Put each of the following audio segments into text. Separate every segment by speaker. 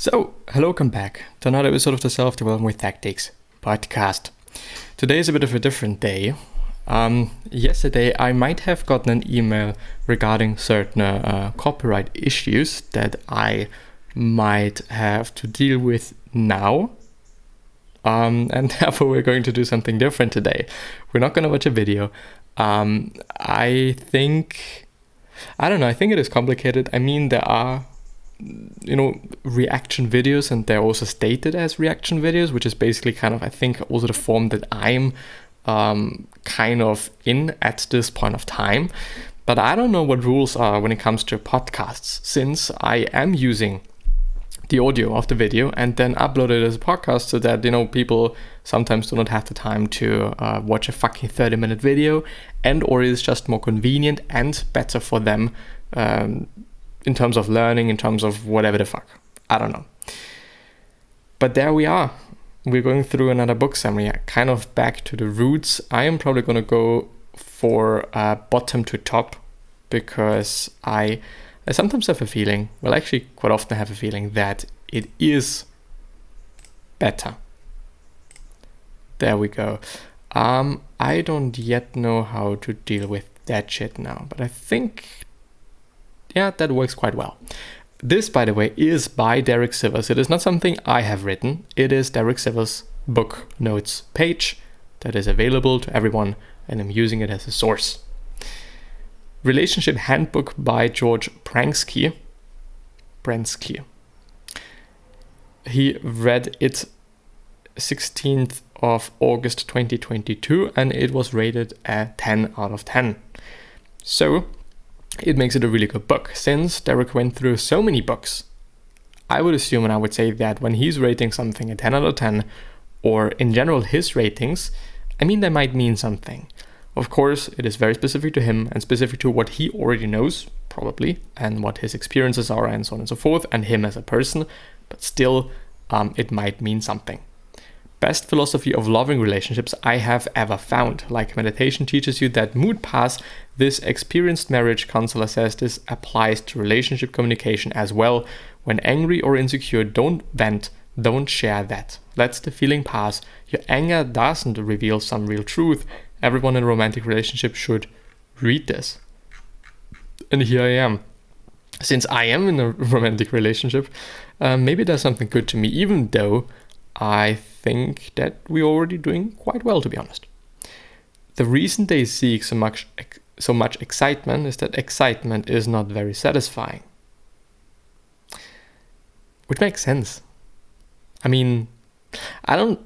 Speaker 1: So, hello, welcome back to another episode of the Self-Development with Tactics podcast. Today is a bit of a different day. Yesterday, I might have gotten an email regarding certain copyright issues that I might have to deal with now. And therefore, we're going to do something different today. We're not going to watch a video. I think it is complicated. I mean, there are reaction videos, and they're also stated as reaction videos, which is basically kind of, I think, also the form that I'm kind of in at this point of time. But I don't know what rules are when it comes to podcasts, since I am using the audio of the video and then upload it as a podcast so that, people sometimes do not have the time to watch a fucking 30-minute video, and or it's just more convenient and better for them in terms of learning, in terms of whatever the fuck. I don't know. But there we are. We're going through another book summary, kind of back to the roots. I am probably going to go for bottom to top, because I sometimes have a feeling, well, actually quite often have a feeling that it is better. There we go. I don't yet know how to deal with that shit now, but I think that works quite well. This, by the way, is by Derek Sivers. It is not something I have written. It is Derek Sivers' book notes page that is available to everyone, and I'm using it as a source. Relationship Handbook by George Pransky. He read it 16th of August 2022, and it was rated a 10 out of 10. So it makes it a really good book. Since Derek went through so many books, I would assume, and I would say that when he's rating something a 10 out of 10, or in general his ratings, they might mean something. Of course, it is very specific to him and specific to what he already knows, probably, and what his experiences are, and so on and so forth, and him as a person, but still, it might mean something. Best philosophy of loving relationships I have ever found. Like meditation teaches you that mood pass, this experienced marriage counselor says this applies to relationship communication as well. When angry or insecure, don't vent, don't share that. Let the feeling pass. Your anger doesn't reveal some real truth. Everyone in a romantic relationship should read this. And here I am. Since I am in a romantic relationship, maybe there's something good to me, even though I think that we're already doing quite well, to be honest. The reason they seek so much excitement is that excitement is not very satisfying. Which makes sense. I don't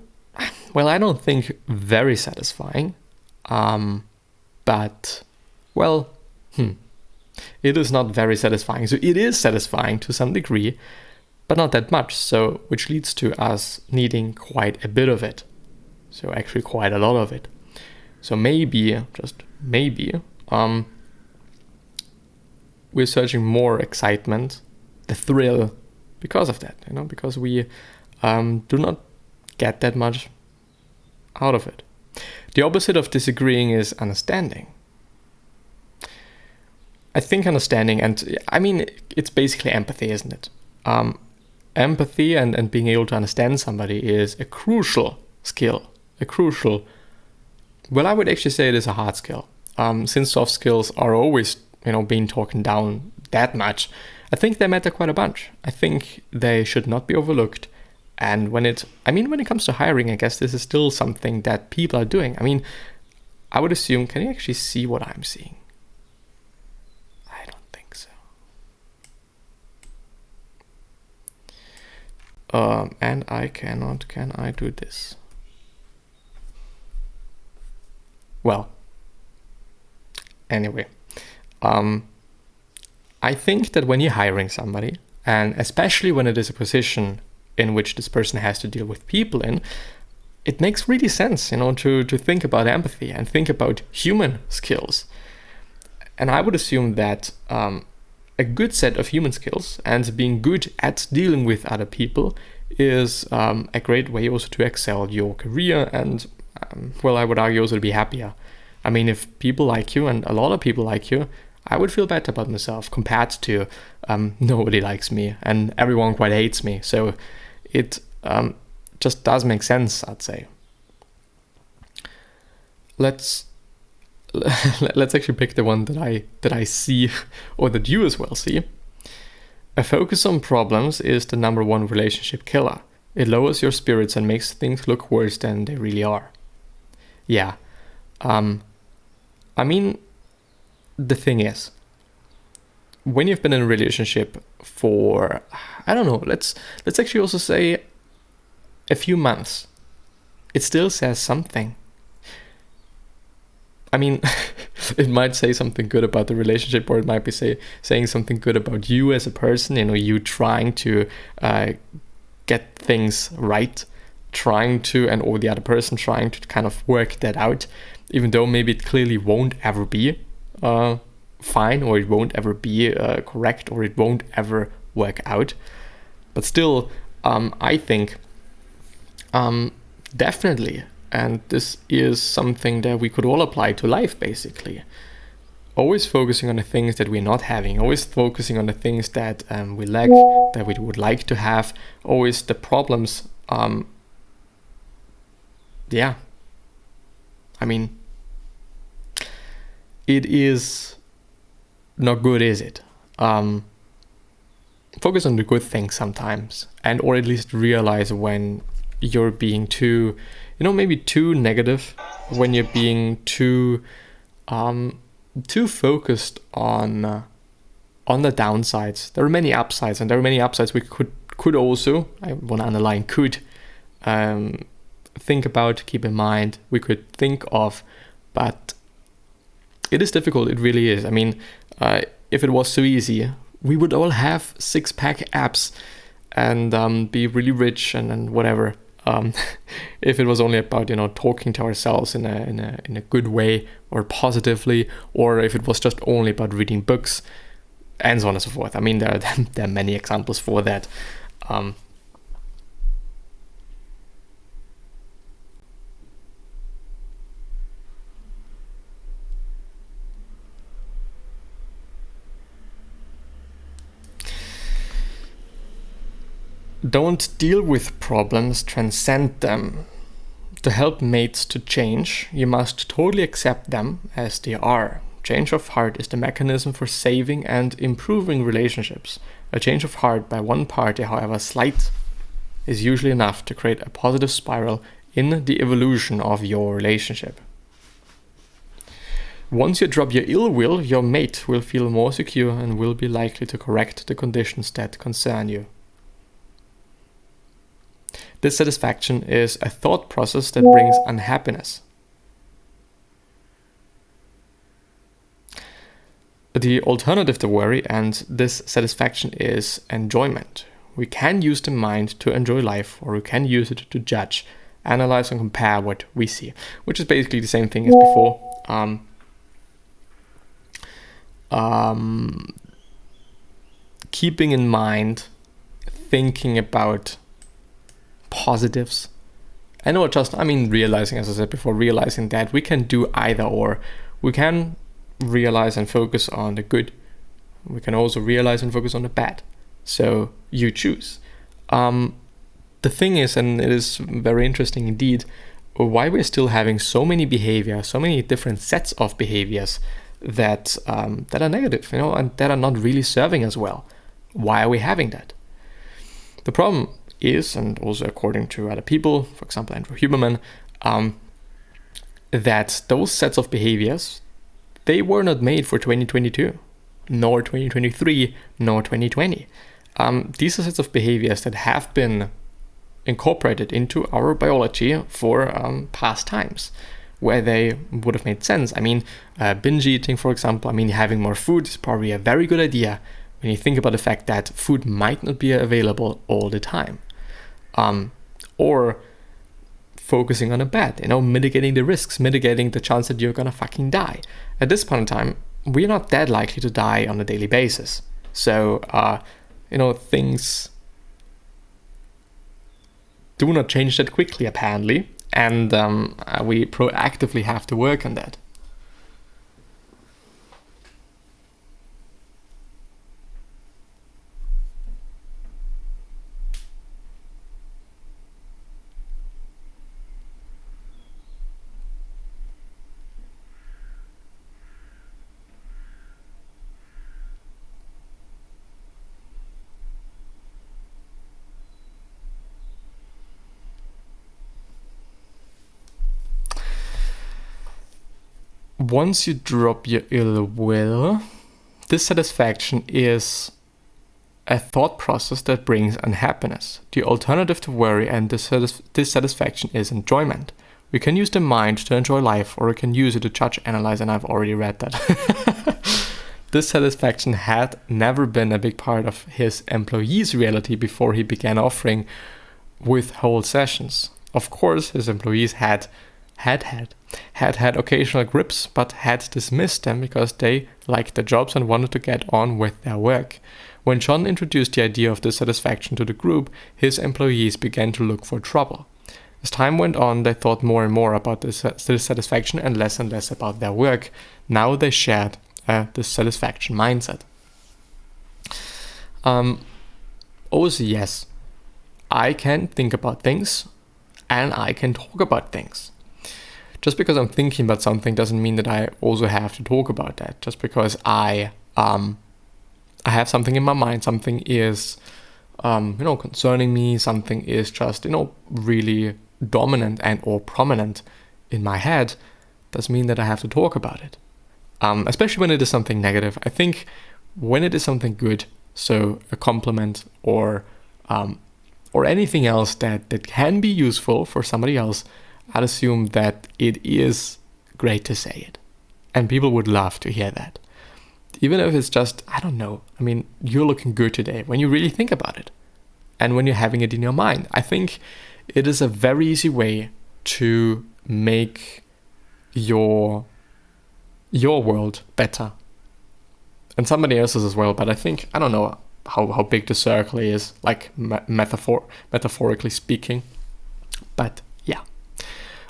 Speaker 1: think very satisfying. But it is not very satisfying. So it is satisfying to some degree, but not that much, so which leads to us needing quite a bit of it. So actually quite a lot of it. So maybe, just maybe, we're searching more excitement, the thrill, because of that, because we do not get that much out of it. The opposite of disagreeing is understanding. I think understanding, and it's basically empathy, isn't it? Empathy and being able to understand somebody is a crucial skill. I would actually say it is a hard skill. Since soft skills are always, being talked down that much, I think they matter quite a bunch. I think they should not be overlooked. And when it comes to hiring, I guess this is still something that people are doing. I would assume, can you actually see what I'm seeing? I don't think so. And I cannot, can I do this? Well, anyway, I think that when you're hiring somebody, and especially when it is a position in which this person has to deal with people in, it makes really sense, to think about empathy and think about human skills. And I would assume that a good set of human skills and being good at dealing with other people is a great way also to excel your career and, I would argue also to be happier. If people like you, and a lot of people like you, I would feel bad about myself compared to nobody likes me and everyone quite hates me. So it just does make sense, I'd say. Let's actually pick the one that I see, or that you as well see. A focus on problems is the number one relationship killer. It lowers your spirits and makes things look worse than they really are. Yeah. I mean, the thing is, when you've been in a relationship for, I don't know, let's actually also say a few months, it still says something. I mean, it might say something good about the relationship, or it might be saying something good about you as a person, you trying to get things right, or the other person trying to kind of work that out, even though maybe it clearly won't ever be fine, or it won't ever be correct, or it won't ever work out. But still, I think definitely, and this is something that we could all apply to life, basically. Always focusing on the things that we're not having, always focusing on the things that we lack, that we would like to have, always the problems. Yeah. I mean, it is not good, is it? Focus on the good things sometimes, or at least realize when you're being too, maybe too negative, when you're being too focused on the downsides. There are many upsides, and there are many upsides we could also, I want to underline could, think about, keep in mind, we could think of, but it is difficult. It really is. I mean, if it was so easy, we would all have 6-pack abs and be really rich and whatever. If it was only about talking to ourselves in a good way or positively, or if it was just only about reading books and so on and so forth. I mean, there are many examples for that. Don't deal with problems, transcend them. To help mates to change, you must totally accept them as they are. Change of heart is the mechanism for saving and improving relationships. A change of heart by one party, however slight, is usually enough to create a positive spiral in the evolution of your relationship. Once you drop your ill will, your mate will feel more secure and will be likely to correct the conditions that concern you. Dissatisfaction is a thought process that brings unhappiness. The alternative to worry and dissatisfaction is enjoyment. We can use the mind to enjoy life, or we can use it to judge, analyze, and compare what we see, which is basically the same thing as before. Keeping in mind, thinking about positives. Realizing, as I said before, realizing that we can do either or. We can realize and focus on the good. We can also realize and focus on the bad. So you choose. The thing is, and it is very interesting indeed, why we're still having so many behaviors, so many different sets of behaviors that are negative, and that are not really serving us well. Why are we having that? The problem is, and also according to other people, for example Andrew Huberman, that those sets of behaviors, they were not made for 2022, nor 2023, nor 2020. These are sets of behaviors that have been incorporated into our biology for past times, where they would have made sense. Binge eating, for example, having more food is probably a very good idea when you think about the fact that food might not be available all the time. Or focusing on the bad, mitigating the risks, mitigating the chance that you're gonna fucking die. At this point in time, we're not that likely to die on a daily basis. So, things do not change that quickly, apparently, and we proactively have to work on that. once you drop your ill will, dissatisfaction is a thought process that brings unhappiness. The alternative to worry and dissatisfaction is enjoyment. We can use the mind to enjoy life, or we can use it to judge, analyze, and I've already read that. Dissatisfaction had never been a big part of his employees' reality before he began offering withhold sessions. Of course, his employees had occasional grips, but had dismissed them because they liked their jobs and wanted to get on with their work. When John introduced the idea of dissatisfaction to the group, his employees began to look for trouble. As time went on, they thought more and more about dissatisfaction and less about their work. Now they shared a dissatisfaction mindset. Also, yes, I can think about things and I can talk about things. Just because I'm thinking about something doesn't mean that I also have to talk about that. Just because I have something in my mind, something is, concerning me, something is just, really dominant and or prominent in my head, doesn't mean that I have to talk about it. Especially when it is something negative. I think when it is something good, so a compliment or anything else that can be useful for somebody else, I'd assume that it is great to say it. And people would love to hear that. Even if it's just, I don't know, you're looking good today, when you really think about it. And when you're having it in your mind. I think it is a very easy way to make your world better. And somebody else's as well, but I think, I don't know how big the circle is, like metaphorically speaking. But yeah.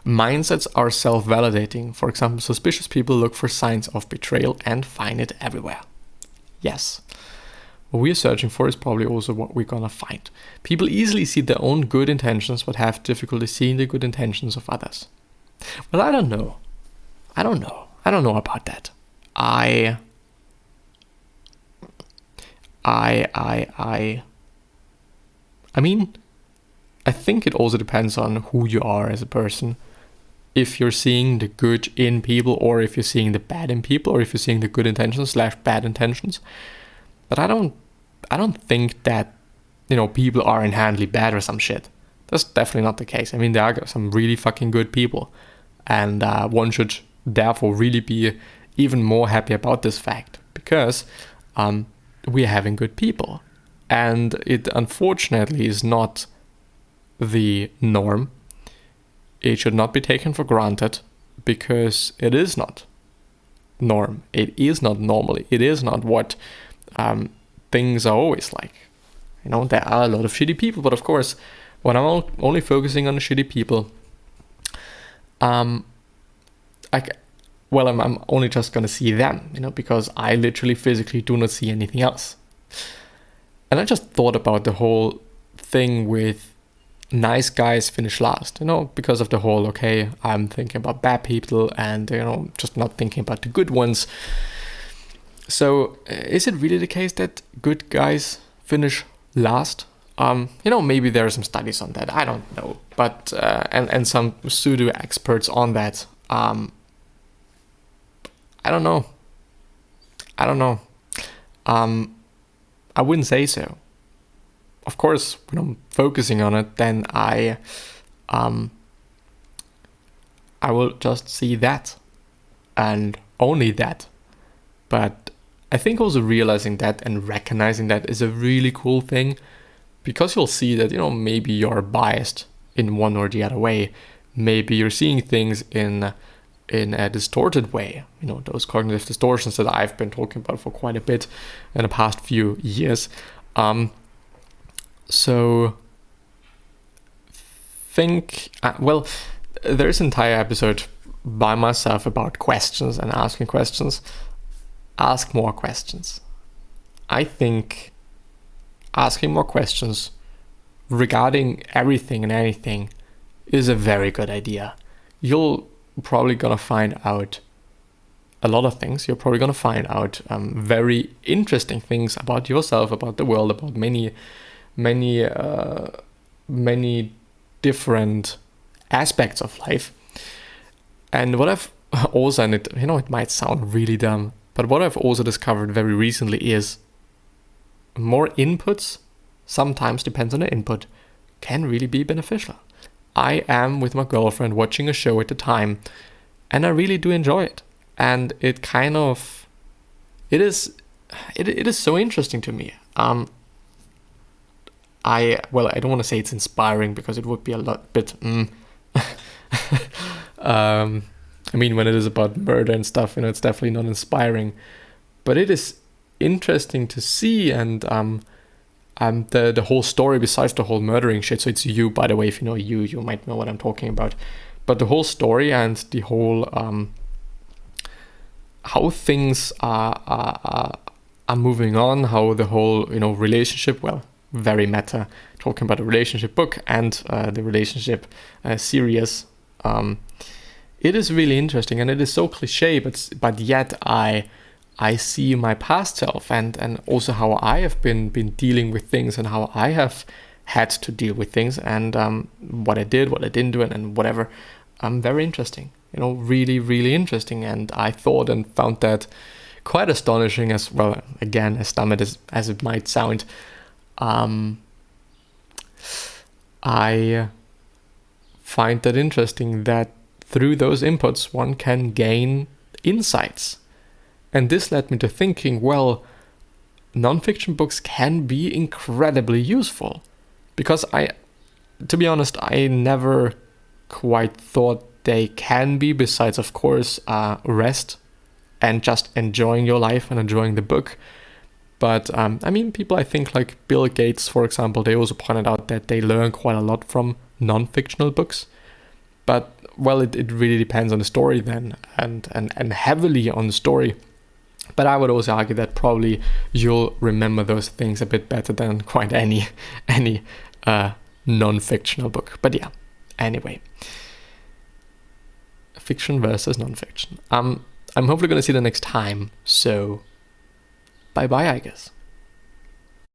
Speaker 1: Mindsets are self-validating. For example, suspicious people look for signs of betrayal and find it everywhere. Yes. What we're searching for is probably also what we're gonna find. People easily see their own good intentions, but have difficulty seeing the good intentions of others. Well, I don't know about that. I think it also depends on who you are as a person. If you're seeing the good in people, or if you're seeing the bad in people, or if you're seeing the good intentions / bad intentions. But I don't think that, people are inherently bad or some shit. That's definitely not the case. There are some really fucking good people. And one should therefore really be even more happy about this fact. Because we're having good people. And it unfortunately is not the norm. It should not be taken for granted, because it is not norm. It is not normally. It is not what things are always like. There are a lot of shitty people, but of course, when I'm only focusing on the shitty people, I'm only just gonna see them, because I literally physically do not see anything else. And I just thought about the whole thing with nice guys finish last, because of the whole, okay, I'm thinking about bad people and, just not thinking about the good ones. So is it really the case that good guys finish last? Maybe there are some studies on that. I don't know. But, and some pseudo experts on that. I don't know. I wouldn't say so. Of course, when I'm focusing on it, then I will just see that and only that. But I think also realizing that and recognizing that is a really cool thing, because you'll see that, maybe you're biased in one or the other way. Maybe you're seeing things in a distorted way, those cognitive distortions that I've been talking about for quite a bit in the past few years. So there's an entire episode by myself about questions and asking questions. Ask more questions. I think asking more questions regarding everything and anything is a very good idea. You'll probably gonna find out a lot of things. You're probably gonna find out very interesting things about yourself, about the world, about many different aspects of life. And what I've also, and it might sound really dumb, but what I've also discovered very recently is more inputs, sometimes depends on the input, can really be beneficial. I am with my girlfriend watching a show at the time, and I really do enjoy it. And it kind of, it is so interesting to me. I don't want to say it's inspiring because it would be a bit. I mean, when it is about murder and stuff, it's definitely not inspiring, but it is interesting to see. And the whole story, besides the whole murdering shit. So it's You, by the way, if you know You, you might know what I'm talking about. But the whole story and the whole how things are moving on, how the whole relationship, well, very meta, talking about a relationship book and the relationship series. It is really interesting, and it is so cliche, but yet I see my past self and also how I have been dealing with things and how I have had to deal with things, and what I did, what I didn't do, and whatever. Very interesting, really, really interesting. And I thought and found that quite astonishing as well. Again, as dumb as it might sound, I find that interesting that through those inputs one can gain insights. And this led me to thinking, well, nonfiction books can be incredibly useful, because to be honest, I never quite thought they can be, besides of course rest and just enjoying your life and enjoying the book. But I mean, people I think like Bill Gates, for example, they also pointed out that they learn quite a lot from non-fictional books. But well, it really depends on the story then, and heavily on the story. But I would also argue that probably you'll remember those things a bit better than quite any non-fictional book. But yeah, anyway, fiction versus non-fiction. I'm hopefully going to see you the next time. So bye bye, I guess.